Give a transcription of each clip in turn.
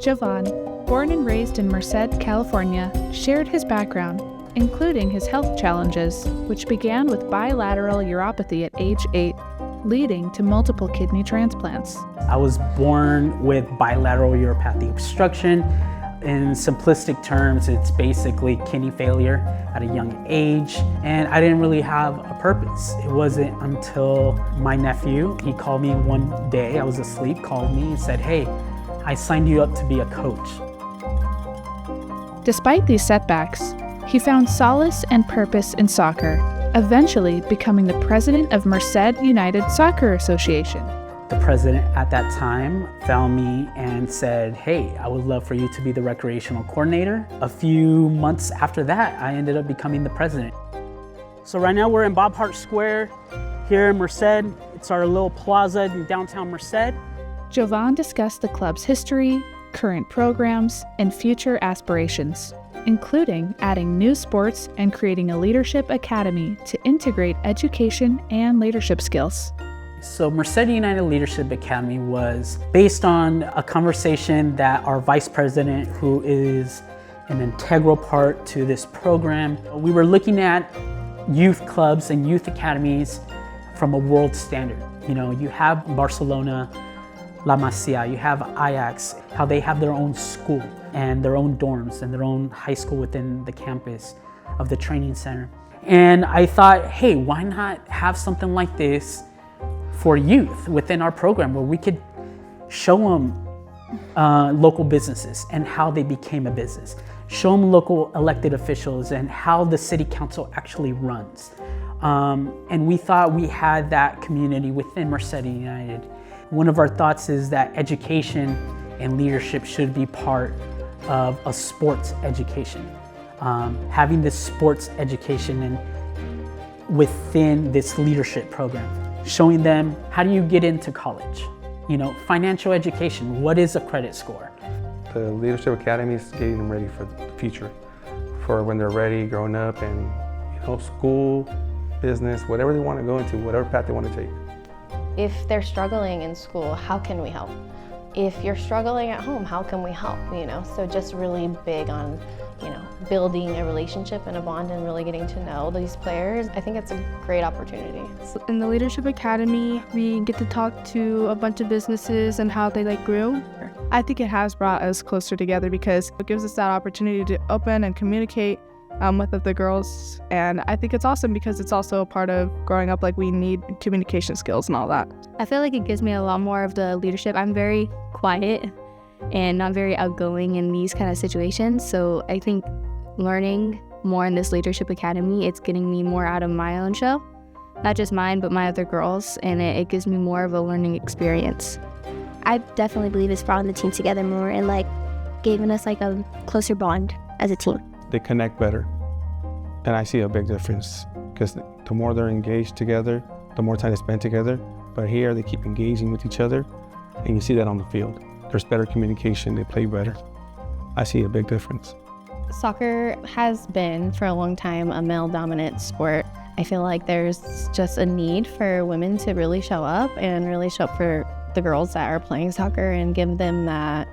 Jovan, born and raised in Merced, California, shared his background, including his health challenges, which began with bilateral uropathy at age 8, leading to multiple kidney transplants. I was born with bilateral uropathy obstruction. In simplistic terms, it's basically kidney failure at a young age, and I didn't really have a purpose. It wasn't until my nephew, he called me one day, I was asleep, called me and said, "Hey, I signed you up to be a coach." Despite these setbacks, he found solace and purpose in soccer, eventually becoming the president of Merced United Soccer Association. The president at that time found me and said, "Hey, I would love for you to be the recreational coordinator." A few months after that, I ended up becoming the president. So right now we're in Bob Hart Square here in Merced. It's our little plaza in downtown Merced. Jovan discussed the club's history, current programs, and future aspirations, including adding new sports and creating a leadership academy to integrate education and leadership skills. So Merced United Leadership Academy was based on a conversation that our vice president, who is an integral part to this program, we were looking at youth clubs and youth academies from a world standard. You know, you have Barcelona, La Masia, you have Ajax, how they have their own school and their own dorms and their own high school within the campus of the training center. And I thought, hey, why not have something like this for youth within our program where we could show them local businesses and how they became a business, show them local elected officials and how the city council actually runs. And we thought we had that community within Merced United. One of our thoughts is that education and leadership should be part of a sports education. Having this sports education and within this leadership program, showing them how do you get into college, you know, financial education, what is a credit score. The Leadership Academy is getting them ready for the future, for when they're ready, growing up, and you know, school, business, whatever they want to go into, whatever path they want to take. If they're struggling in school, how can we help? If you're struggling at home, how can we help? You know, so just really big on, you know, building a relationship and a bond and really getting to know these players. I think it's a great opportunity. In the Leadership Academy, we get to talk to a bunch of businesses and how they grew. I think it has brought us closer together because it gives us that opportunity to open and communicate with the girls. And I think it's awesome because it's also a part of growing up, we need communication skills and all that. I feel like it gives me a lot more of the leadership. I'm very quiet and not very outgoing in these kind of situations. So I think learning more in this Leadership Academy, it's getting me more out of my own shell, not just mine, but my other girls. And it gives me more of a learning experience. I definitely believe it's brought the team together more and giving us a closer bond as a team. They connect better. And I see a big difference because the more they're engaged together, the more time they spend together. But here they keep engaging with each other and you see that on the field. There's better communication, they play better. I see a big difference. Soccer has been for a long time a male-dominant sport. I feel like there's just a need for women to really show up and really show up for the girls that are playing soccer and give them that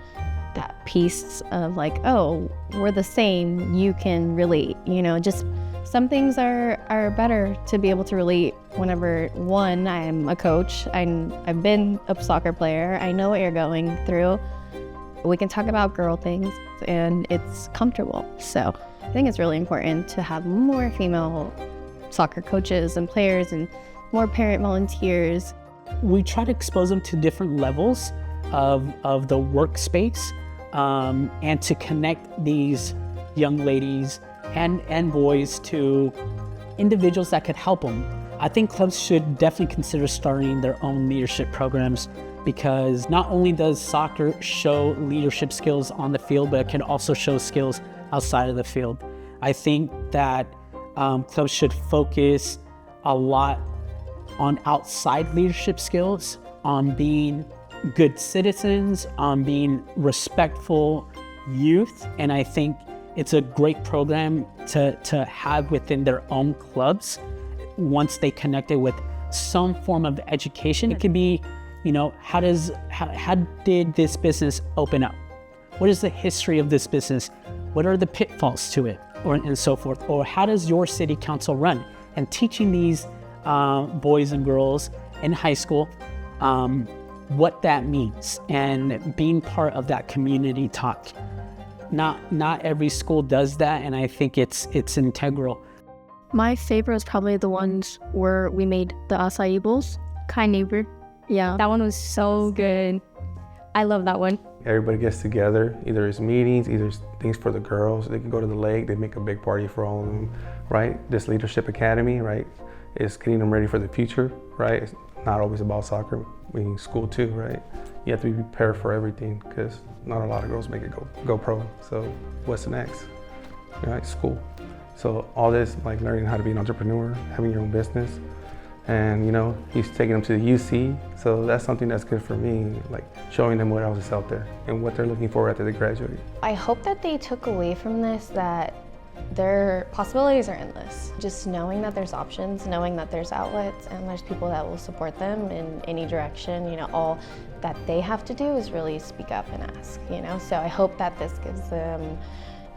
piece of oh, we're the same, you can relate. You know, just some things are better to be able to relate whenever, one, I'm a coach, I've been a soccer player, I know what you're going through. We can talk about girl things and it's comfortable. So I think it's really important to have more female soccer coaches and players and more parent volunteers. We try to expose them to different levels of the workspace and to connect these young ladies and boys to individuals that could help them. I think clubs should definitely consider starting their own leadership programs because not only does soccer show leadership skills on the field, but it can also show skills outside of the field. I think that clubs should focus a lot on outside leadership skills, on being good citizens, on being respectful youth, and I think it's a great program to have within their own clubs once they connect it with some form of education. It could be, you know, how did this business open up? what is the history of this business? What are the pitfalls to it, and so forth? Or how does your city council run? And teaching these boys and girls in high school what that means, and being part of that community talk. Not every school does that, and I think it's integral. My favorite was probably the ones where we made the acai bowls. Kind neighbor. Yeah, that one was so good. I love that one. Everybody gets together, either it's meetings, either it's things for the girls. They can go to the lake, they make a big party for all of them, right? This Leadership Academy, right, is getting them ready for the future, right? It's not always about soccer, we need school too, right? You have to be prepared for everything, because not a lot of girls make it go pro. So what's the next? Right, school. So all this, like learning how to be an entrepreneur, having your own business, and he's taking them to the UC. So that's something that's good for me, like showing them what else is out there and what they're looking for after they graduate. I hope that they took away from this that their possibilities are endless. Just knowing that there's options, knowing that there's outlets, and there's people that will support them in any direction. All that they have to do is really speak up and ask. So I hope that this gives them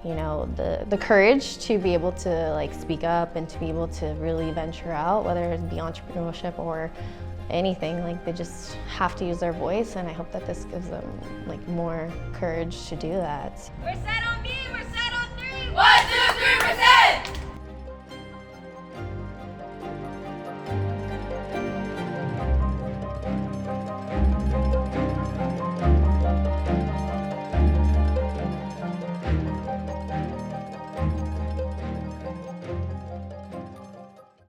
the courage to be able to speak up and to be able to really venture out, whether it be entrepreneurship or anything. They just have to use their voice, and I hope that this gives them more courage to do that. We're set on